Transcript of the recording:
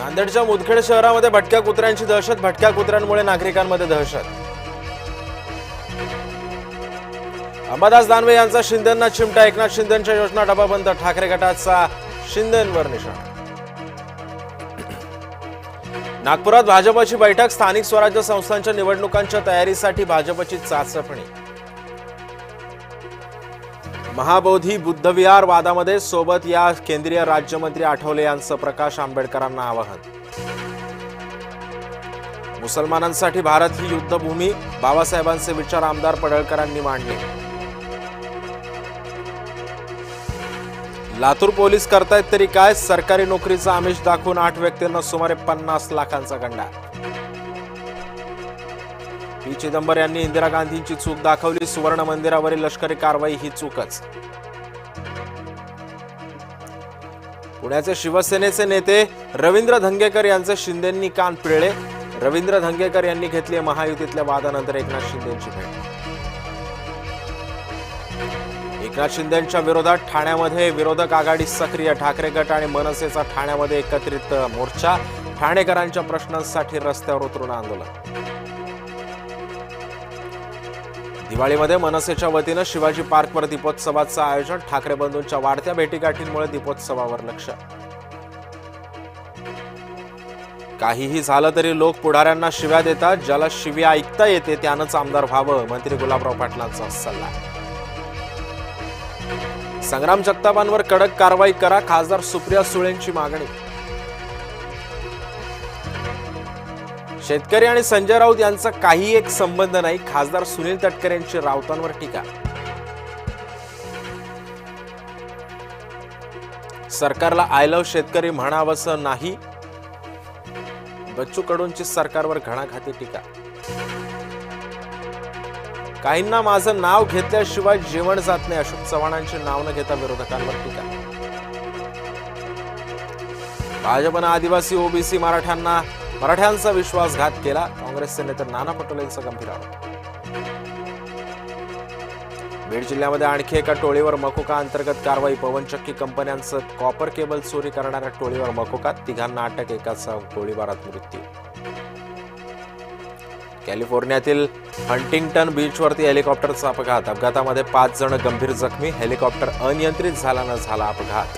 नांदेडच्या मुदखेड शहरामध्ये भटक्या कुत्र्यांची दहशत. भटक्या कुत्र्यांमुळे नागरिकांमध्ये दहशत. अंबादास दानवे यांचा शिंदेंना चिमटा. एकनाथ शिंदेंच्या योजना डबाबंद. ठाकरे गटाचा शिंदेंवर निशाणा. नागपुरात भाजपची बैठक. स्थानिक स्वराज्य संस्थांच्या निवडणुकांच्या तयारीसाठी भाजपची चाचपणी. महाबोधी बुद्धविहार वादामध्ये सोबत या केंद्रीय राज्यमंत्री आठवले यांचं प्रकाश आंबेडकरांना आवाहन. मुसलमानांसाठी भारत ही युद्धभूमी. बाबासाहेबांचे विचार आमदार पडळकरांनी मांडले. लातूर पोलीस करतायत तरी काय. सरकारी नोकरीचा आमिष दाखवून 8 व्यक्तींना सुमारे 50 लाखांचा गंडा. पी चिदंबर यांनी इंदिरा गांधींची चूक दाखवली. सुवर्ण मंदिरावरील लष्करी कारवाई ही चूकच. पुण्याचे शिवसेनेचे नेते रवींद्र धंगेकर यांचे शिंदेंनी कान पिळले. रवींद्र धंगेकर यांनी घेतली महायुतीतल्या वादानंतर एकनाथ शिंदेंची भेट. एकनाथ शिंदेंच्या विरोधात ठाण्यामध्ये विरोधक आघाडी सक्रिय. ठाकरे गट आणि मनसेचा ठाण्यामध्ये एकत्रित मोर्चा. ठाणेकरांच्या प्रश्नांसाठी रस्त्यावर उतरून आंदोलन. दिवाळीमध्ये मनसेच्या वतीनं शिवाजी पार्कवर दीपोत्सवाचं आयोजन. ठाकरे बंधूंच्या वाढत्या भेटीगाठींमुळे दीपोत्सवावर लक्ष. काहीही झालं तरी लोक पुढाऱ्यांना शिव्या देतात. ज्याला शिव्या ऐकता येते त्यानंच आमदार व्हावं. मंत्री गुलाबराव पाटलांचा सल्ला. संग्राम जगतापांवर कडक कारवाई करा. खासदार सुप्रिया सुळेंची मागणी. शेतकरी आणि संजय राऊत यांचा काही एक संबंध नाही. खासदार सुनील तटकरे यांची राऊतांवर टीका. सरकारला आय लव्ह शेतकरी म्हणावंसं नाही. बच्चू कडूंची सरकारवर घणाघाती टीका. काहींना माझं नाव घेतल्याशिवाय जेवण जात नाही. अशोक चव्हाणांचे नाव न घेता विरोधकांवर टीका. भाजपनं आदिवासी ओबीसी मराठ्यांचा विश्वासघात केला. काँग्रेसचे नेते नाना पटोलेंचा गंभीर आरोप. बीड जिल्ह्यामध्ये आणखी एका टोळीवर मकोका अंतर्गत कारवाई. पवनचक्की कंपन्यांचं कॉपर केबल चोरी करणाऱ्या टोळीवर मकोका. 3 अटक. एकाचा गोळीबारात मृत्यू. कॅलिफोर्नियातील हंटिंग्टन बीचवरती हेलिकॉप्टरचा अपघात. अपघातामध्ये 5 जण गंभीर जखमी. हेलिकॉप्टर अनियंत्रित झाल्यानं झाला अपघात.